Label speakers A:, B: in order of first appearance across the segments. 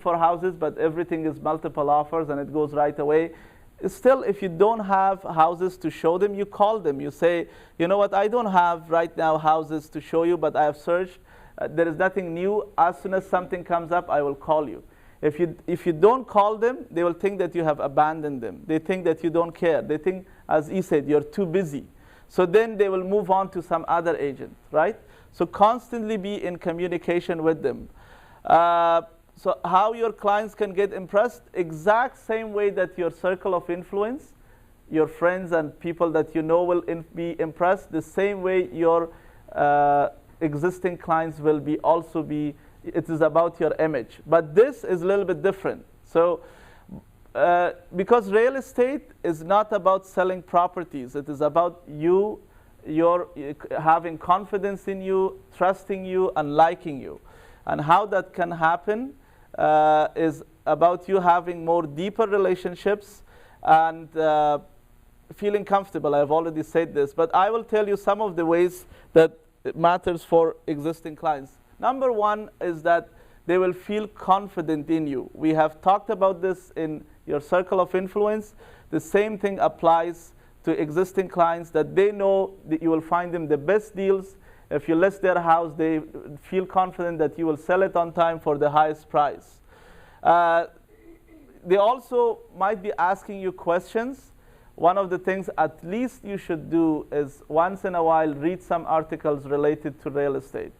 A: for houses, but everything is multiple offers and it goes right away. Still, if you don't have houses to show them, you call them. You say, you know what, I don't have right now houses to show you, but I have searched. There is nothing new. As soon as something comes up, I will call you. If you don't call them, they will think that you have abandoned them. They think that you don't care. They think, as he said, you're too busy. So then they will move on to some other agent, right? So constantly be in communication with them. So how your clients can get impressed? Exact same way that your circle of influence, your friends and people that you know will be impressed, the same way your existing clients will also be. It is about your image. But this is a little bit different. So because real estate is not about selling properties. It is about you, having confidence in you, trusting you, and liking you. And how that can happen is about you having more deeper relationships and feeling comfortable. I've already said this, but I will tell you some of the ways that it matters for existing clients. Number one is that they will feel confident in you. We have talked about this in your circle of influence. The same thing applies to existing clients, that they know that you will find them the best deals. If you list their house, they feel confident that you will sell it on time for the highest price. They also might be asking you questions. One of the things at least you should do is once in a while read some articles related to real estate.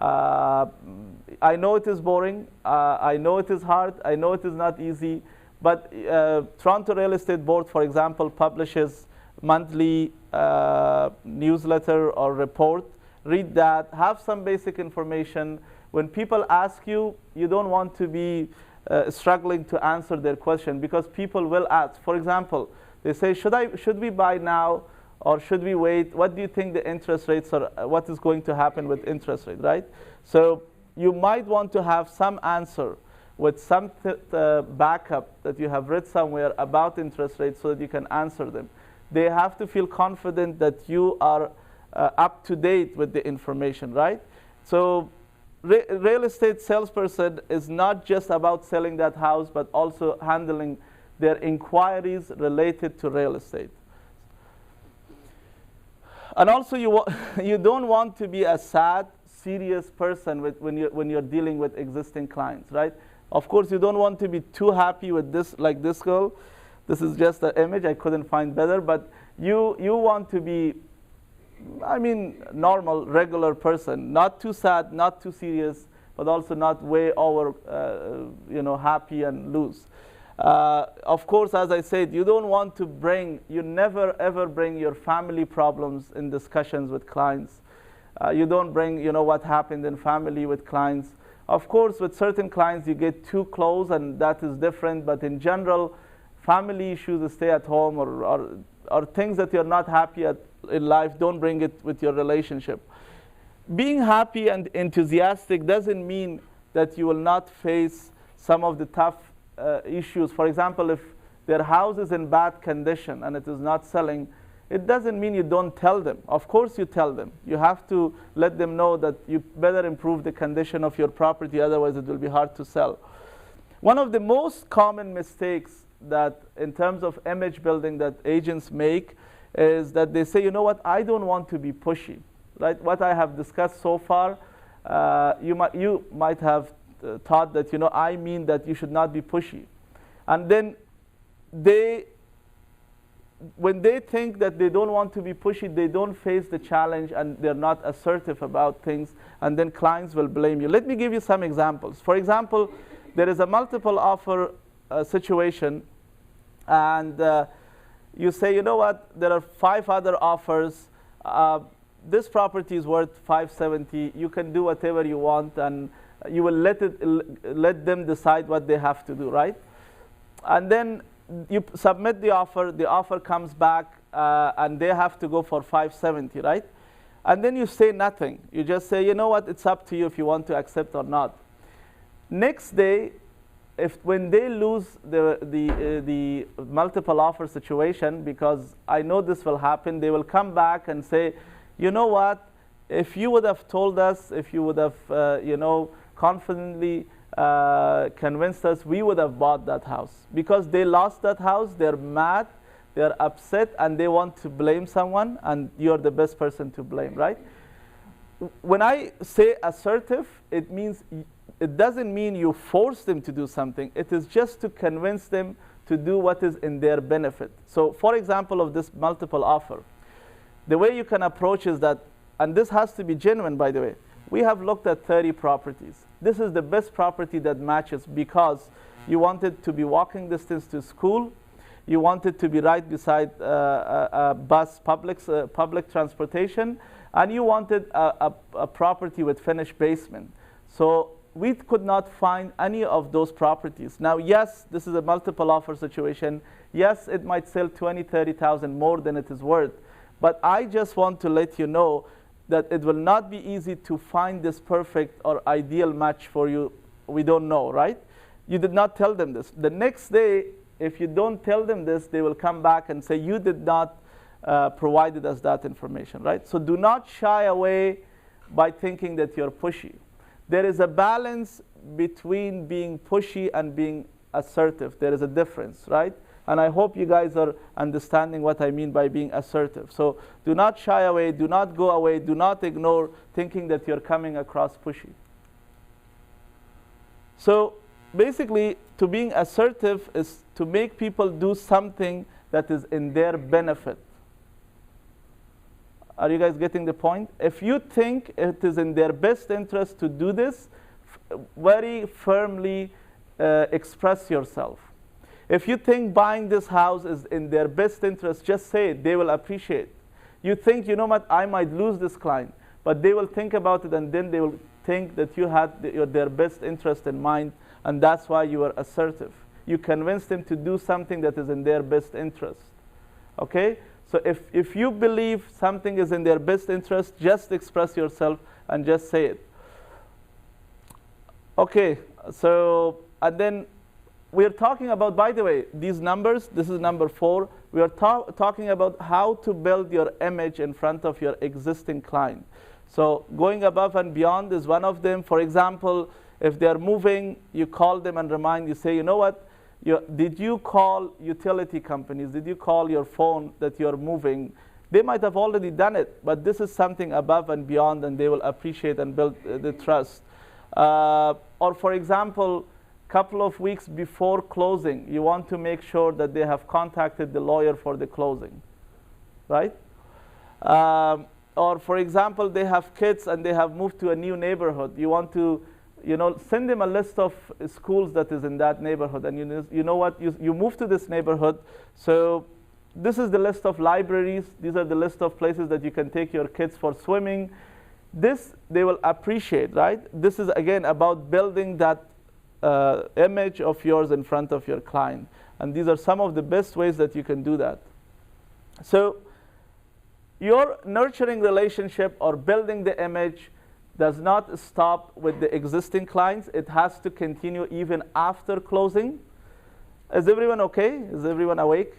A: I know it is boring. I know it is hard. I know it is not easy. But Toronto Real Estate Board, for example, publishes monthly newsletter or report. Read that. Have some basic information. When people ask you, you don't want to be struggling to answer their question, because people will ask. For example, they say, should we buy now or should we wait? What do you think the interest rates are? What is going to happen with interest rate, right? So you might want to have some answer with some backup that you have read somewhere about interest rates so that you can answer them. They have to feel confident that you are up to date with the information, right? So real estate salesperson is not just about selling that house, but also handling their inquiries related to real estate. And also, you don't want to be a sad, serious person when you're dealing with existing clients, right? Of course, you don't want to be too happy with this, like this girl. This is just an image. I couldn't find better. But you want to be, I mean, normal, regular person. Not too sad, not too serious, but also not way over, happy and loose. Of course, as I said, you don't want to you never ever bring your family problems in discussions with clients. You don't bring, what happened in family with clients. Of course, with certain clients, you get too close, and that is different. But in general, family issues, stay at home, or things that you're not happy in life, don't bring it with your relationship. Being happy and enthusiastic doesn't mean that you will not face some of the tough issues. For example, if their house is in bad condition and it is not selling, it doesn't mean you don't tell them. Of course you tell them. You have to let them know that you better improve the condition of your property, otherwise it will be hard to sell. One of the most common mistakes that in terms of image building that agents make is that they say, you know what, I don't want to be pushy. Right? What I have discussed so far, you might have thought that, I mean that you should not be pushy. And then when they think that they don't want to be pushy, they don't face the challenge and they're not assertive about things, and then clients will blame you. Let me give you some examples. For example, there is a multiple offer situation, and you say, you know what, there are 5 other offers. This property is worth $570. You can do whatever you want, and you will let them decide what they have to do, right? And then you submit the offer comes back, and they have to go for $570, right? And then you say nothing. You just say, you know what, it's up to you if you want to accept or not. Next day, when they lose the multiple offer situation, because I know this will happen, they will come back and say, you know what, if you would have told us, if you would have, confidently convinced us, we would have bought that house. Because they lost that house, they're mad, they're upset, and they want to blame someone, and you're the best person to blame, right? When I say assertive, it doesn't mean you force them to do something. It is just to convince them to do what is in their benefit. So for example of this multiple offer, the way you can approach is that, and this has to be genuine, by the way, we have looked at 30 properties. This is the best property that matches because you want it to be walking distance to school, you want it to be right beside a bus, public transportation, and you wanted a property with finished basement. So we could not find any of those properties. Now, yes, this is a multiple offer situation. Yes, it might sell 20, 30,000 more than it is worth. But I just want to let you know that it will not be easy to find this perfect or ideal match for you. We don't know, right? You did not tell them this. The next day, if you don't tell them this, they will come back and say, you did not provide us that information, right? So do not shy away by thinking that you're pushy. There is a balance between being pushy and being assertive. There is a difference, right? And I hope you guys are understanding what I mean by being assertive. So do not shy away, do not go away, do not ignore thinking that you're coming across pushy. So basically, to being assertive is to make people do something that is in their benefit. Are you guys getting the point? If you think it is in their best interest to do this, very firmly express yourself. If you think buying this house is in their best interest, just say it. They will appreciate. You think, you know what, I might lose this client, but they will think about it, and then they will think that you had their best interest in mind, and that's why you are assertive. You convince them to do something that is in their best interest. Okay? So if you believe something is in their best interest, just express yourself and just say it. Okay, so, and then we're talking about, by the way, these numbers, this is number 4. We are talking about how to build your image in front of your existing client. So going above and beyond is one of them. For example, if they're moving, you call them and remind, you say, you know what, did you call utility companies? Did you call your phone that you're moving? They might have already done it, but this is something above and beyond, and they will appreciate and build the trust. Or for example, couple of weeks before closing, you want to make sure that they have contacted the lawyer for the closing, right? Or for example, they have kids and they have moved to a new neighborhood. You want to, send them a list of schools that is in that neighborhood, and you know what, you move to this neighborhood, so this is the list of libraries. These are the list of places that you can take your kids for swimming. This they will appreciate, right? This is again about building that image of yours in front of your client. And these are some of the best ways that you can do that. So your nurturing relationship or building the image does not stop with the existing clients. It has to continue even after closing. Is everyone okay? Is everyone awake?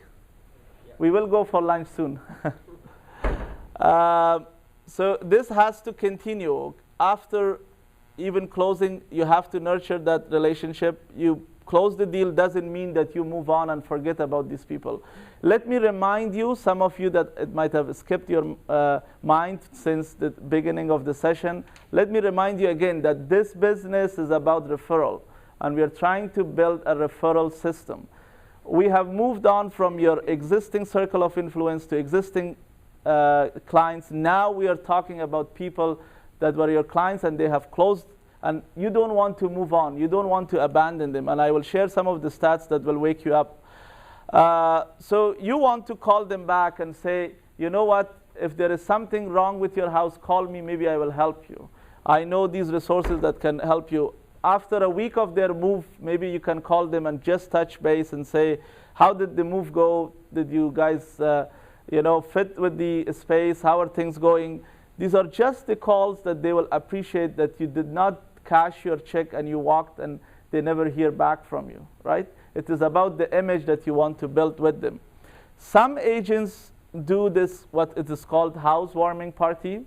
A: Yeah. We will go for lunch soon. So this has to continue after even closing. You have to nurture that relationship. You close the deal doesn't mean that you move on and forget about these people. Let me remind you, some of you that it might have skipped your mind since the beginning of the session. Let me remind you again that this business is about referral, and we are trying to build a referral system. We have moved on from your existing circle of influence to existing clients. Now we are talking about people that were your clients and they have closed, and you don't want to move on. You don't want to abandon them. And I will share some of the stats that will wake you up. So you want to call them back and say, you know what, if there is something wrong with your house, call me, maybe I will help you. I know these resources that can help you. After a week of their move, maybe you can call them and just touch base and say, how did the move go? Did you guys fit with the space? How are things going? These are just the calls that they will appreciate, that you did not cash your check and you walked and they never hear back from you, right? It is about the image that you want to build with them. Some agents do this, what it is called housewarming party.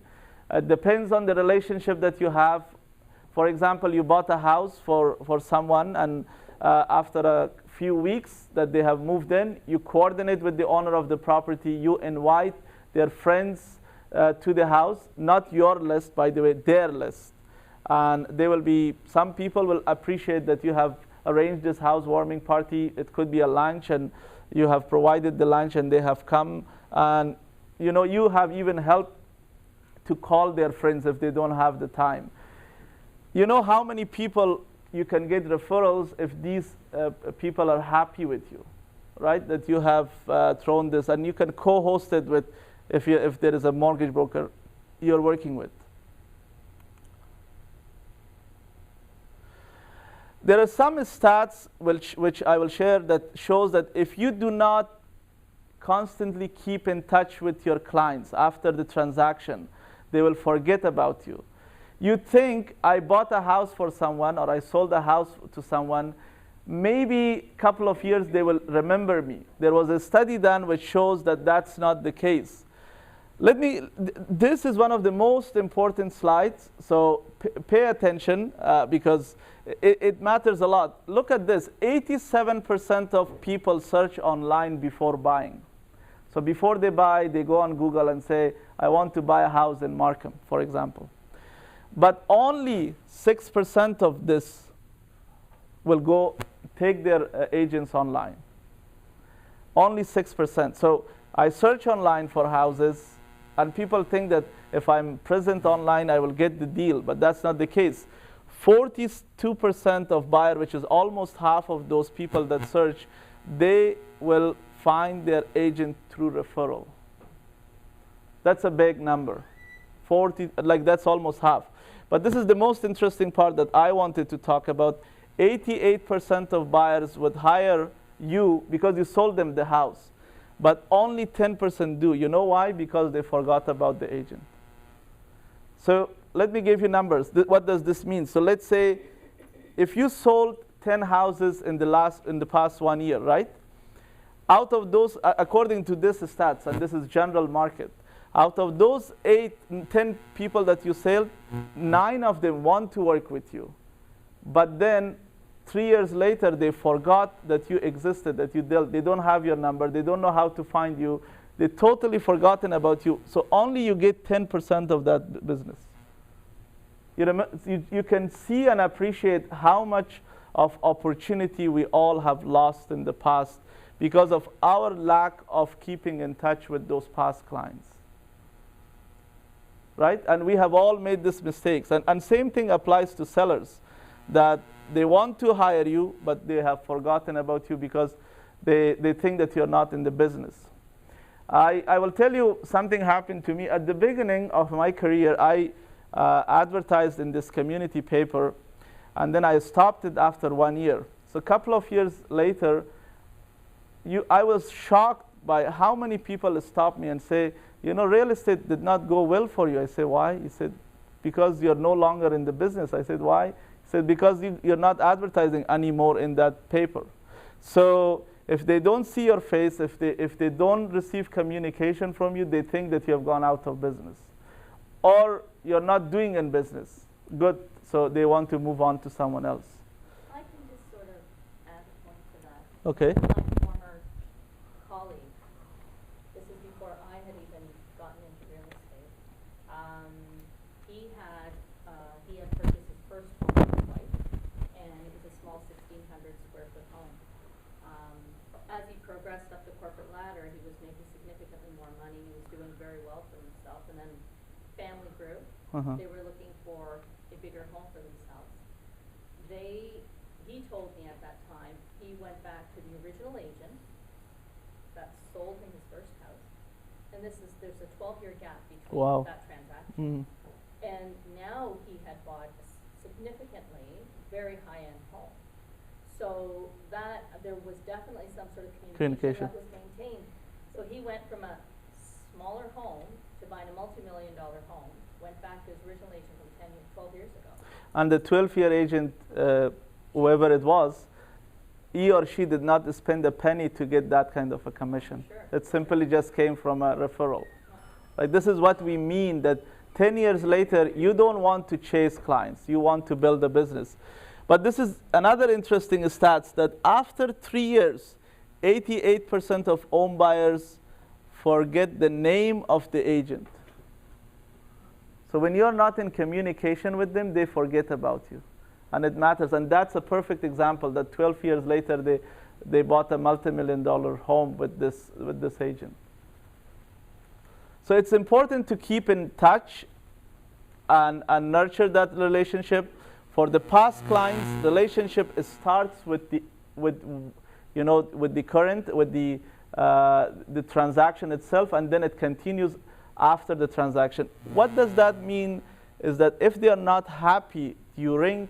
A: It depends on the relationship that you have. For example, you bought a house for someone, and after a few weeks that they have moved in, you coordinate with the owner of the property, you invite their friends to the house, not your list, by the way, their list. And they will be, some people will appreciate that you have arranged this housewarming party. It could be a lunch, and you have provided the lunch, and they have come. And you have even helped to call their friends if they don't have the time. You know how many people you can get referrals if these people are happy with you, right? That you have thrown this, and you can co-host it with, if there is a mortgage broker you're working with. There are some stats which I will share that shows that if you do not constantly keep in touch with your clients after the transaction, they will forget about you. You think, I bought a house for someone, or I sold a house to someone, maybe a couple of years they will remember me. There was a study done which shows that that's not the case. This is one of the most important slides, so pay attention because it matters a lot. Look at this, 87% of people search online before buying. So before they buy, they go on Google and say, I want to buy a house in Markham, for example. But only 6% of this will go take their agents online. Only 6%. So I search online for houses, and people think that if I'm present online, I will get the deal, but that's not the case. 42% of buyers, which is almost half of those people that search, they will find their agent through referral. That's a big number. 40, like that's almost half. But this is the most interesting part that I wanted to talk about. 88% of buyers would hire you because you sold them the house. But only 10% do. You know why? Because they forgot about the agent. So let me give you numbers. What does this mean? So let's say if you sold 10 houses in the past 1 year, right? Out of those, according to this stats, and this is general market, out of those 10 people that you sold, 9 of them want to work with you. But then 3 years later, they forgot that you existed, that you dealt. They don't have your number. They don't know how to find you. They totally forgotten about you. So only you get 10% of that business. You can see and appreciate how much of opportunity we all have lost in the past because of our lack of keeping in touch with those past clients. Right? And we have all made these mistakes. And same thing applies to sellers, that they want to hire you, but they have forgotten about you because they think that you're not in the business. I will tell you something happened to me. At the beginning of my career, I advertised in this community paper, and then I stopped it after 1 year. So a couple of years later, I was shocked by how many people stop me and say, real estate did not go well for you. I say, why? He said, because you're no longer in the business. I said, why? He said, because you're not advertising anymore in that paper. So if they don't see your face, if they don't receive communication from you, they think that you have gone out of business. Or you're not doing in business. Good. So they want to move on to someone else.
B: I can just sort of add a point to that.
A: Okay.
B: My former colleague, this is before I had even gotten into real estate. He had purchased his first home with his wife, and it was a small 1,600 square foot home. As he progressed up the corporate ladder, he was making significantly more money. He was doing very well for himself, and then family grew. They were looking for a bigger home for themselves. He told me at that time he went back to the original agent that sold him his first house, and there's a 12-year gap between that transaction. And now he had bought a significantly very high-end home. So that there was definitely some sort of communication that was maintained. So he went from a smaller home to buying a multi-million-dollar home, went back to his original agent from 12 years ago. And
A: the 12-year agent, whoever it was, he or she did not spend a penny to get that kind of a commission.
B: Sure.
A: It simply just came from a referral. Like, this is what we mean, that 10 years later, you don't want to chase clients. You want to build a business. But this is another interesting stats that after 3 years, 88% of home buyers forget the name of the agent. So when you're not in communication with them, they forget about you. And it matters. And that's a perfect example that 12 years later, they bought a multi-million-dollar home with this agent. So it's important to keep in touch and nurture that relationship. For the past clients, relationship starts with the transaction itself, and then it continues after the transaction. What does that mean is that if they are not happy during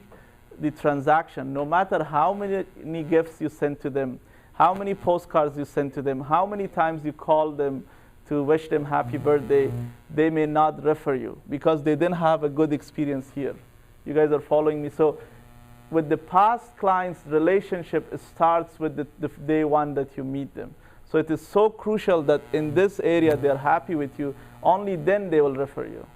A: the transaction, no matter how many gifts you send to them, how many postcards you send to them, how many times you call them to wish them happy birthday, they may not refer you because they didn't have a good experience here. You guys are following me? So with the past clients, relationship starts with the day one that you meet them. So it is so crucial that in this area they're happy with you. Only then they will refer you.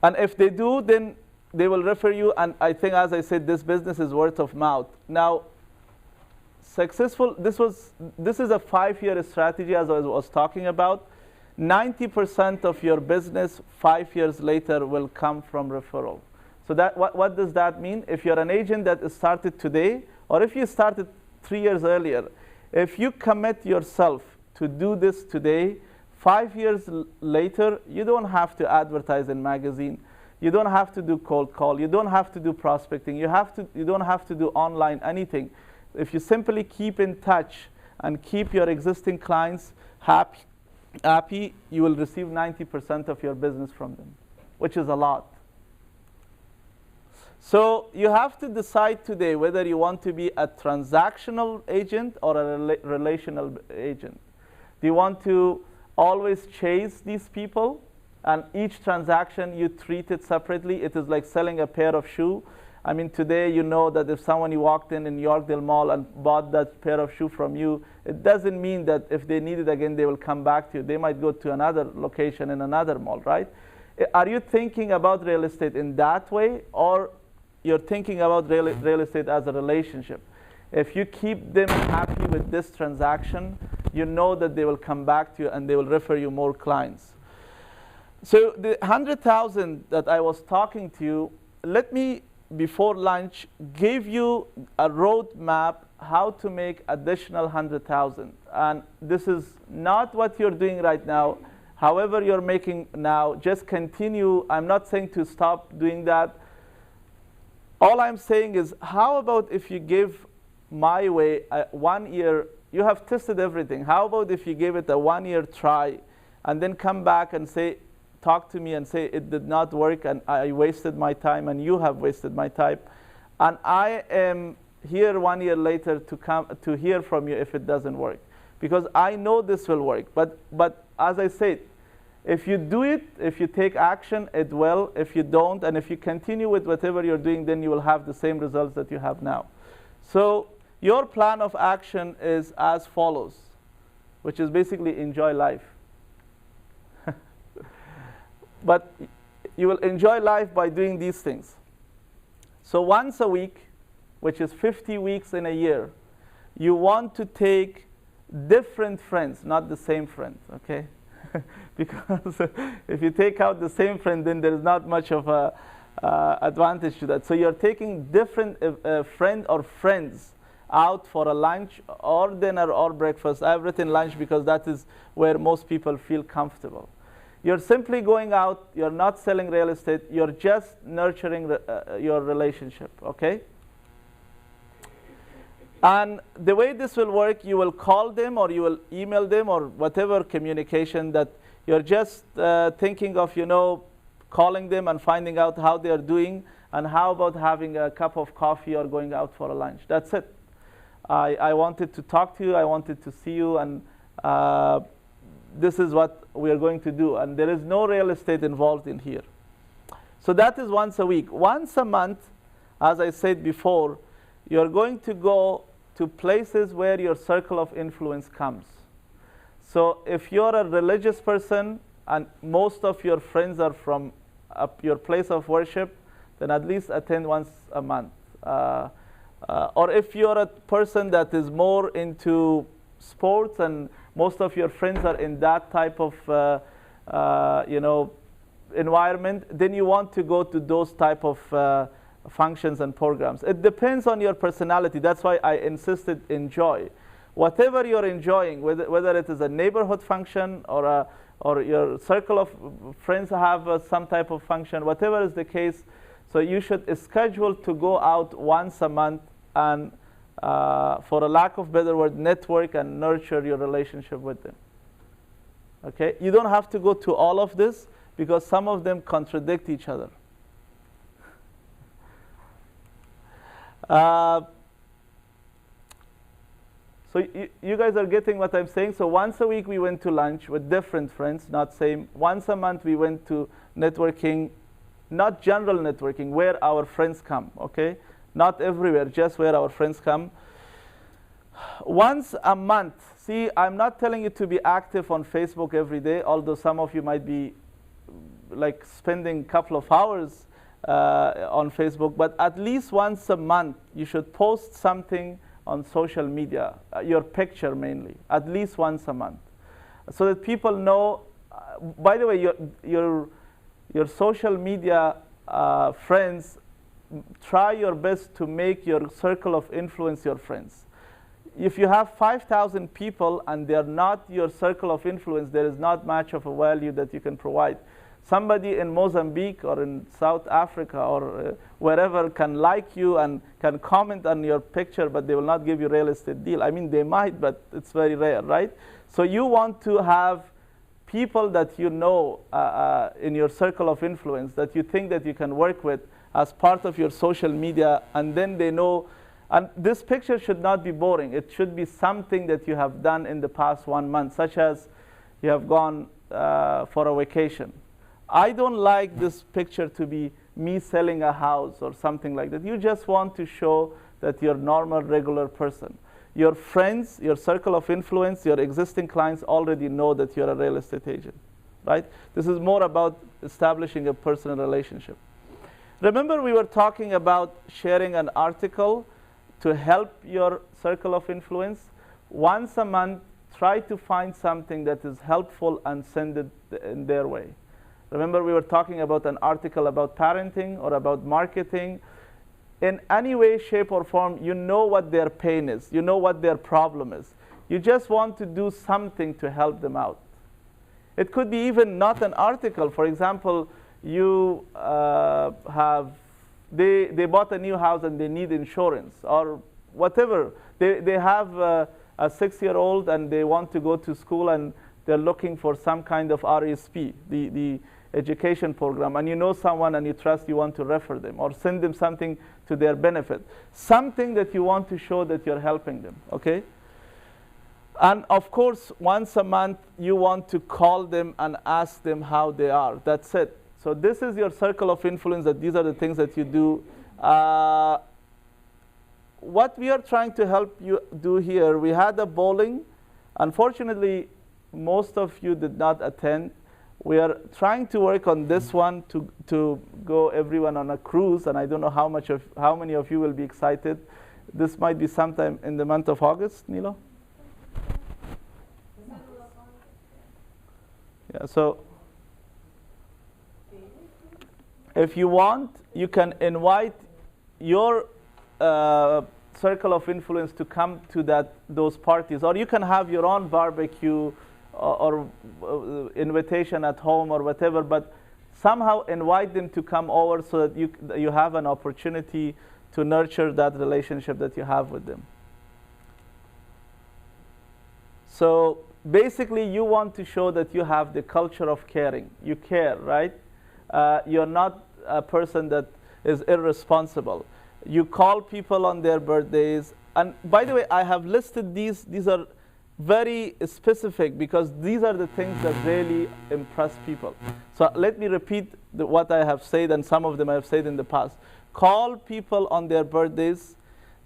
A: And if they do, then they will refer you. And I think, as I said, this business is word of mouth. Now, successful, this is a 5-year strategy, as I was talking about. 90% of your business 5 years later will come from referral. So that, what does that mean? If you're an agent that started today, or if you started 3 years earlier, if you commit yourself to do this today, 5 years later, you don't have to advertise in magazine. You don't have to do cold call. You don't have to do prospecting. You don't have to do online anything. If you simply keep in touch and keep your existing clients happy, you will receive 90% of your business from them, which is a lot. So you have to decide today whether you want to be a transactional agent or a relational agent. Do you want to always chase these people, and each transaction you treat it separately? It is like selling a pair of shoes. I mean, today you know that if someone walked in Yorkdale Mall and bought that pair of shoes from you, it doesn't mean that if they need it again, they will come back to you. They might go to another location in another mall, right? Are you thinking about real estate in that way, or you're thinking about real estate as a relationship? If you keep them happy with this transaction, you know that they will come back to you and they will refer you more clients. So the 100,000 that I was talking to you, let me, before lunch, give you a roadmap how to make additional 100,000. And this is not what you're doing right now. However you're making now, just continue. I'm not saying to stop doing that. All I'm saying is, how about if you give my way 1 year? You have tested everything. How about if you give it a 1-year try and then come back and say, talk to me and say it did not work and I wasted my time and you have wasted my time. And I am here 1 year later to come to hear from you if it doesn't work. Because I know this will work. But as I said, if you do it, if you take action, it will. If you don't, and if you continue with whatever you're doing, then you will have the same results that you have now. So your plan of action is as follows, which is basically enjoy life. But you will enjoy life by doing these things. So once a week, which is 50 weeks in a year, you want to take different friends, not the same friend, okay? Because if you take out the same friend, then there's not much of a advantage to that. So you're taking different friend or friends out for a lunch or dinner or breakfast. I've written lunch because that is where most people feel comfortable. You're simply going out, you're not selling real estate, you're just nurturing your relationship, okay? And the way this will work, you will call them or you will email them or whatever communication that you're just thinking of, calling them and finding out how they are doing, and how about having a cup of coffee or going out for a lunch. That's it. I wanted to talk to you, I wanted to see you, and this is what we are going to do. And there is no real estate involved in here. So that is once a week. Once a month, as I said before, you're going to go to places where your circle of influence comes. So if you're a religious person, and most of your friends are from your place of worship, then at least attend once a month. Or if you're a person that is more into sports and most of your friends are in that type of environment, then you want to go to those type of functions and programs. It depends on your personality. That's why I insisted enjoy. Whatever you're enjoying, whether it is a neighborhood function or your circle of friends have some type of function, whatever is the case, so you should schedule to go out once a month and, for a lack of better word, network and nurture your relationship with them. Okay? You don't have to go to all of this because some of them contradict each other. So you guys are getting what I'm saying? So once a week we went to lunch with different friends, not same. Once a month we went to networking, not general networking, where our friends come, okay? Not everywhere, just where our friends come. Once a month, see, I'm not telling you to be active on Facebook every day, although some of you might be like spending a couple of hours on Facebook, but at least once a month you should post something on social media, your picture mainly, at least once a month, so that people know. By the way, your social media friends, try your best to make your circle of influence your friends. If you have 5,000 people and they're not your circle of influence, there is not much of a value that you can provide. Somebody in Mozambique or in South Africa or wherever can like you and can comment on your picture, but they will not give you a real estate deal. I mean, they might, but it's very rare, right? So you want to have people that you know in your circle of influence that you think that you can work with as part of your social media, and then they know. And this picture should not be boring. It should be something that you have done in the past 1 month, such as you have gone for a vacation. I don't like this picture to be me selling a house or something like that. You just want to show that you're a normal, regular person. Your friends, your circle of influence, your existing clients already know that you're a real estate agent, right? This is more about establishing a personal relationship. Remember, we were talking about sharing an article to help your circle of influence. Once a month, try to find something that is helpful and send it in their way. Remember, we were talking about an article about parenting or about marketing. In any way, shape, or form, you know what their pain is. You know what their problem is. You just want to do something to help them out. It could be even not an article. For example, you they bought a new house and they need insurance or whatever. They have a 6-year-old and they want to go to school and they're looking for some kind of RSP, the education program, and you know someone and you trust, you want to refer them or send them something to their benefit. Something that you want to show that you're helping them, okay? And of course, once a month, you want to call them and ask them how they are. That's it. So this is your circle of influence, that these are the things that you do. What we are trying to help you do here, we had a bowling. Unfortunately, most of you did not attend. We are trying to work on this one to go everyone on a cruise, and I don't know how many of you will be excited. This might be sometime in the month of August, Nilo? Yeah, so if you want, you can invite your circle of influence to come to those parties, or you can have your own barbecue or invitation at home or whatever, but somehow invite them to come over so that you have an opportunity to nurture that relationship that you have with them. So basically, you want to show that you have the culture of caring. You care, right? You're not a person that is irresponsible. You call people on their birthdays. And by the way, I have listed these. These are very specific because these are the things that really impress people. So let me repeat what I have said, and some of them I have said in the past. Call people on their birthdays.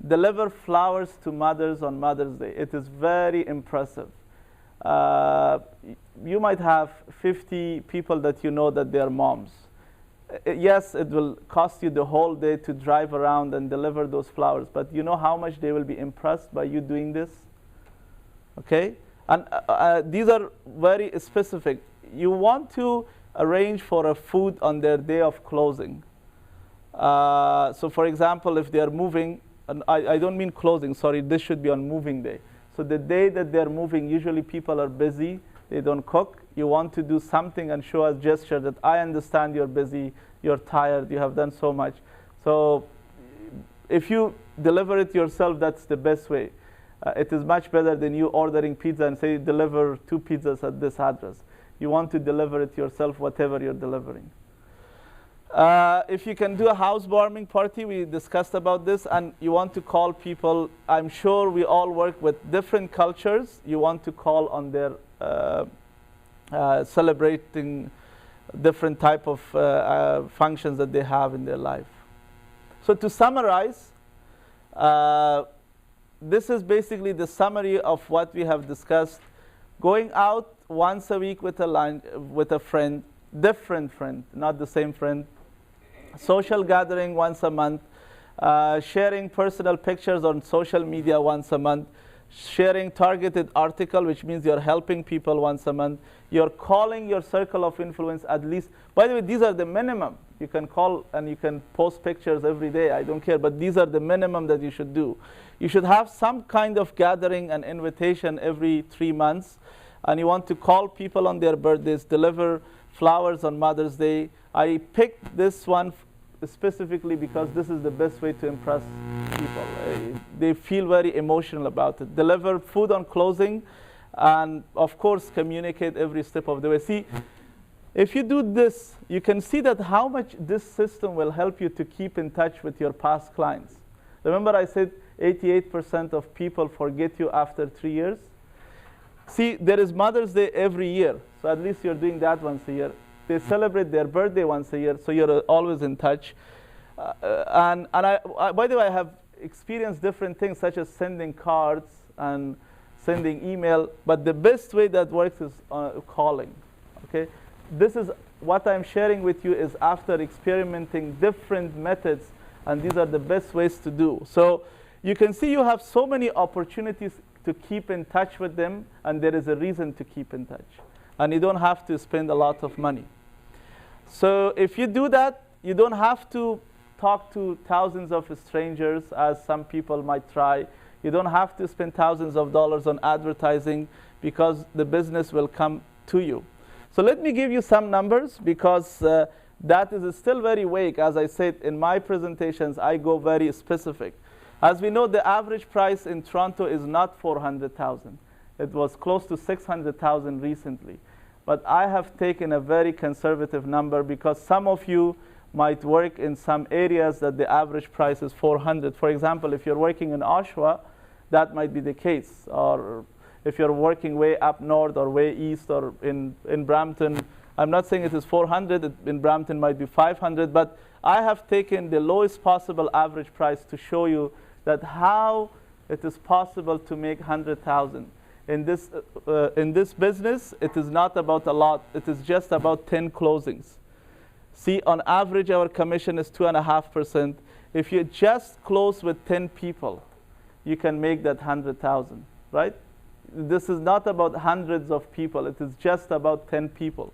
A: Deliver flowers to mothers on Mother's Day. It is very impressive. you might have 50 people that you know that they're moms. Yes, it will cost you the whole day to drive around and deliver those flowers, but you know how much they will be impressed by you doing this? Okay? And these are very specific. You want to arrange for a food on their day of closing. So for example, if they're moving, and I don't mean closing, sorry, this should be on moving day. So the day that they're moving, usually people are busy, they don't cook. You want to do something and show a gesture that I understand you're busy, you're tired, you have done so much. So if you deliver it yourself, that's the best way. It is much better than you ordering pizza and say, deliver 2 pizzas at this address. You want to deliver it yourself, whatever you're delivering. If you can do a housewarming party, we discussed about this, and you want to call people. I'm sure we all work with different cultures. You want to call on their celebrating different type of functions that they have in their life. So to summarize, this is basically the summary of what we have discussed. Going out once a week with a friend, different friend, not the same friend. Social gathering once a month. Sharing personal pictures on social media once a month. Sharing targeted article, which means you're helping people once a month. You're calling your circle of influence at least. By the way, these are the minimum. You can call and you can post pictures every day. I don't care, but these are the minimum that you should do. You should have some kind of gathering and invitation every 3 months. And you want to call people on their birthdays, deliver flowers on Mother's Day. I picked this one specifically because this is the best way to impress people. They feel very emotional about it. Deliver food on closing, and of course communicate every step of the way. See, if you do this, you can see that how much this system will help you to keep in touch with your past clients. Remember I said 88% of people forget you after 3 years? See, there is Mother's Day every year, so at least you're doing that once a year. They celebrate their birthday once a year, so you're always in touch. And I, by the way, I have experienced different things, such as sending cards and sending email, but the best way that works is calling. Okay, this is what I'm sharing with you is after experimenting different methods, and these are the best ways to do. So you can see you have so many opportunities to keep in touch with them, and there is a reason to keep in touch. And you don't have to spend a lot of money. So if you do that, you don't have to talk to thousands of strangers, as some people might try. You don't have to spend thousands of dollars on advertising, because the business will come to you. So let me give you some numbers, because that is still very vague. As I said, in my presentations, I go very specific. As we know, the average price in Toronto is not $400,000. It was close to $600,000 recently. But I have taken a very conservative number, because some of you might work in some areas that the average price is $400,000. For example, if you're working in Oshawa, that might be the case. Or if you're working way up north or way east or in Brampton, I'm not saying it is $400,000. In Brampton might be $500,000. But I have taken the lowest possible average price to show you that how it is possible to make $100,000. In this business, it is not about a lot. It is just about 10 closings. See, on average, our commission is 2.5%. If you just close with 10 people, you can make that 100,000, right? This is not about hundreds of people. It is just about 10 people.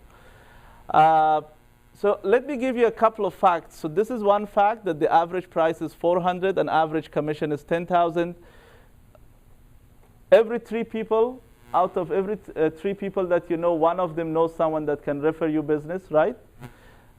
A: So let me give you a couple of facts. So this is one fact, that the average price is $400,000 and average commission is $10,000. Every 3 people, out of every 3 people that you know, one of them knows someone that can refer you business, right?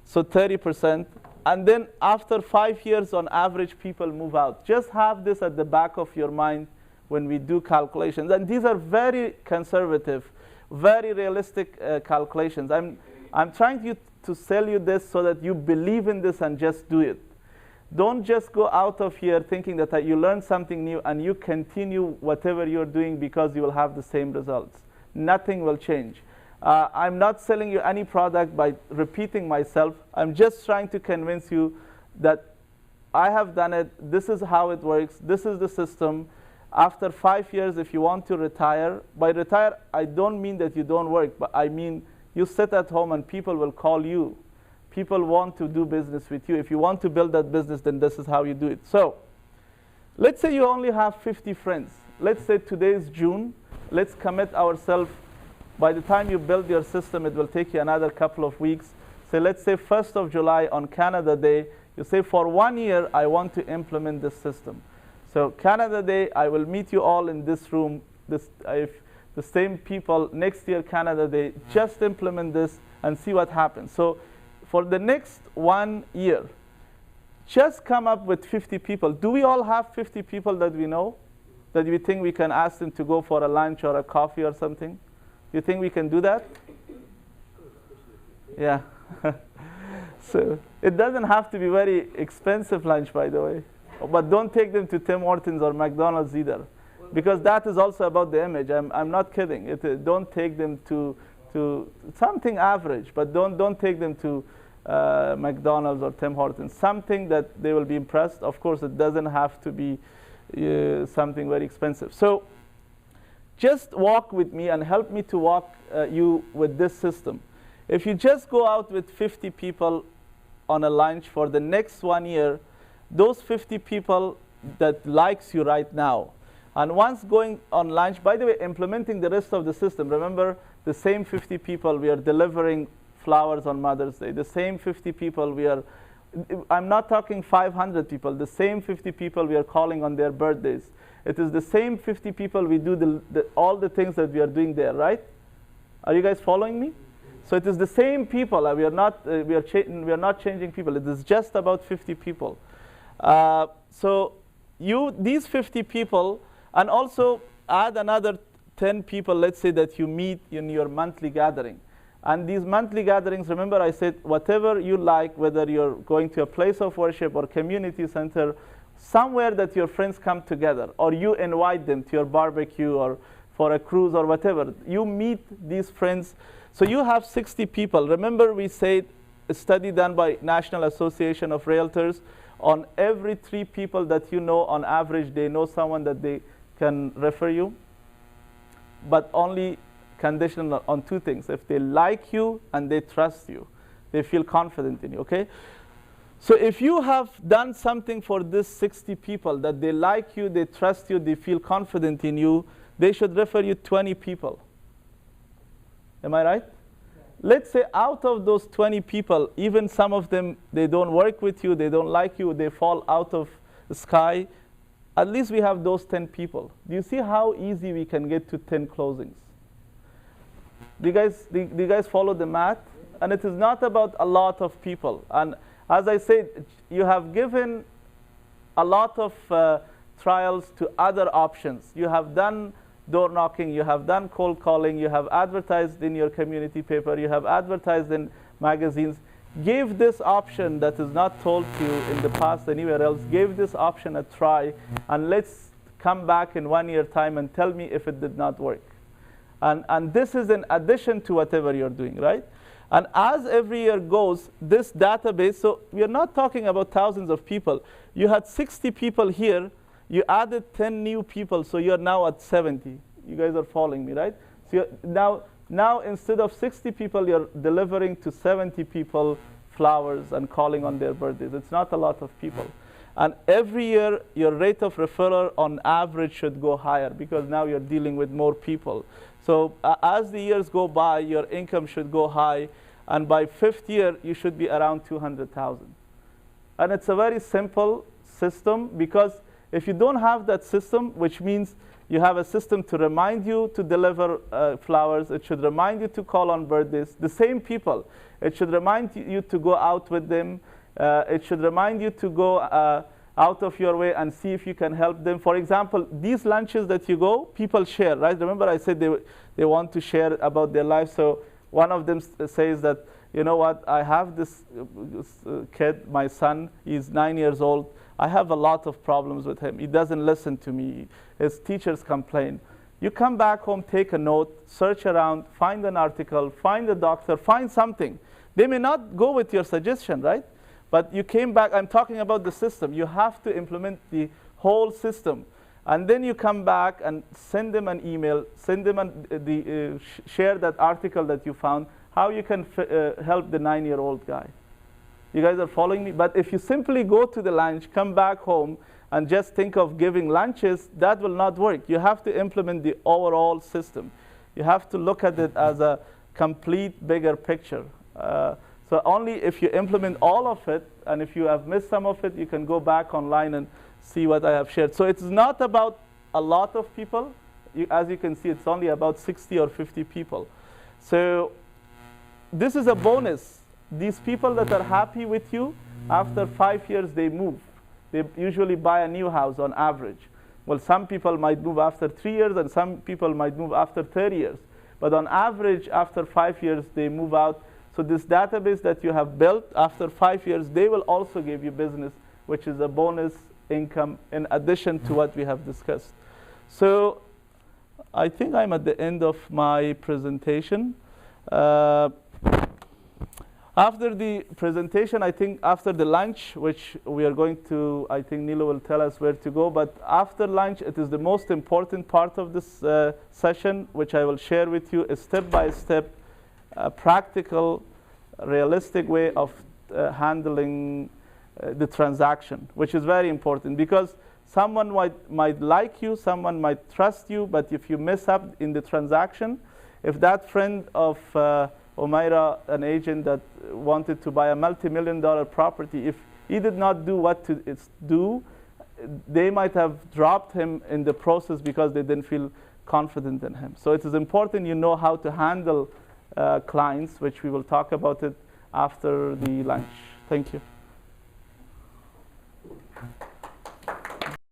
A: So 30%. And then after 5 years, on average, people move out. Just have this at the back of your mind when we do calculations. And these are very conservative, very realistic calculations. I'm trying to sell you this so that you believe in this and just do it. Don't just go out of here thinking that you learned something new and you continue whatever you're doing because you will have the same results. Nothing will change. I'm not selling you any product by repeating myself. I'm just trying to convince you that I have done it. This is how it works. This is the system. After 5 years, if you want to retire, by retire, I don't mean that you don't work, but I mean you sit at home and people will call you. People want to do business with you. If you want to build that business, then this is how you do it. So let's say you only have 50 friends. Let's say today is June. Let's commit ourselves. By the time you build your system, it will take you another couple of weeks. So let's say 1st of July on Canada Day, you say for 1 year, I want to implement this system. So Canada Day, I will meet you all in this room, if the same people. Next year, Canada Day, just implement this and see what happens. So for the next 1 year, just come up with 50 people. Do we all have 50 people that we know, that we think we can ask them to go for a lunch or a coffee or something? Do you think we can do that? Yeah. So it doesn't have to be very expensive lunch, by the way. But don't take them to Tim Hortons or McDonald's either, because that is also about the image. I'm not kidding. Don't take them to something average, but don't take them to McDonald's or Tim Hortons. Something that they will be impressed. Of course, it doesn't have to be something very expensive. So just walk with me and help me to walk you with this system. If you just go out with 50 people on a lunch for the next 1 year, those 50 people that likes you right now, and once going on lunch, by the way, implementing the rest of the system, remember the same 50 people we are delivering flowers on Mother's Day, the same 50 people I'm not talking 500 people, the same 50 people we are calling on their birthdays. It is the same 50 people we do all the things that we are doing there, right? Are you guys following me? So it is the same people. We are not changing people. It is just about 50 people. So these 50 people, and also add another 10 people, let's say, that you meet in your monthly gathering. And these monthly gatherings, remember I said, whatever you like, whether you're going to a place of worship or community center, somewhere that your friends come together, or you invite them to your barbecue or for a cruise or whatever. You meet these friends. So you have 60 people. Remember we said a study done by National Association of Realtors, on every 3 people that you know, on average, they know someone that they can refer you, but only conditional on 2 things. If they like you and they trust you, they feel confident in you, okay? So if you have done something for this 60 people, that they like you, they trust you, they feel confident in you, they should refer you 20 people. Am I right? Let's say out of those 20 people, even some of them, they don't work with you, they don't like you, they fall out of the sky. At least we have those 10 people. Do you see how easy we can get to 10 closings? Do you guys follow the math? And it is not about a lot of people. And as I said, you have given a lot of trials to other options. You have done door knocking, you have done cold calling, you have advertised in your community paper, you have advertised in magazines. Give this option that is not told to you in the past anywhere else, give this option a try, and let's come back in 1 year time and tell me if it did not work. And this is in addition to whatever you're doing, right? And as every year goes, this database, so we are not talking about thousands of people. You had 60 people here, you added 10 new people, so you're now at 70. You guys are following me, right? So now instead of 60 people, you're delivering to 70 people flowers and calling on their birthdays. It's not a lot of people. And every year, your rate of referral on average should go higher, because now you're dealing with more people. So as the years go by, your income should go high. And by 5th year, you should be around 200,000. And it's a very simple system, because if you don't have that system, which means you have a system to remind you to deliver flowers, it should remind you to call on birthdays, the same people. It should remind you to go out with them. It should remind you to go out of your way and see if you can help them. For example, these lunches that you go, people share, right? Remember I said they want to share about their life. So one of them says that, you know what, I have this kid, my son, he's 9 years old. I have a lot of problems with him. He doesn't listen to me. His teachers complain. You come back home, take a note, search around, find an article, find a doctor, find something. They may not go with your suggestion, right? But you came back, I'm talking about the system. You have to implement the whole system. And then you come back and send them an email, send them share that article that you found, how you can help the 9-year-old guy. You guys are following me? But if you simply go to the lunch, come back home, and just think of giving lunches, that will not work. You have to implement the overall system. You have to look at it as a complete bigger picture. So only if you implement all of it, and if you have missed some of it, you can go back online and see what I have shared. So it's not about a lot of people. As you can see, it's only about 60 or 50 people. So this is a bonus. These people that are happy with you, after 5 years, they move. They usually buy a new house on average. Well, some people might move after 3 years, and some people might move after 30 years. But on average, after 5 years, they move out. So this database that you have built, after 5 years, they will also give you business, which is a bonus income in addition to what we have discussed. So I think I'm at the end of my presentation. After the presentation, I think after the lunch, which we are going to, I think Nilo will tell us where to go, but after lunch, it is the most important part of this session, which I will share with you, a step-by-step, practical, realistic way of handling the transaction, which is very important, because someone might like you, someone might trust you, but if you mess up in the transaction, if that friend of Omaira, an agent that wanted to buy a multi-million-dollar property, if he did not do what to do, they might have dropped him in the process because they didn't feel confident in him. So it is important you know how to handle clients, which we will talk about it after the lunch. Thank you.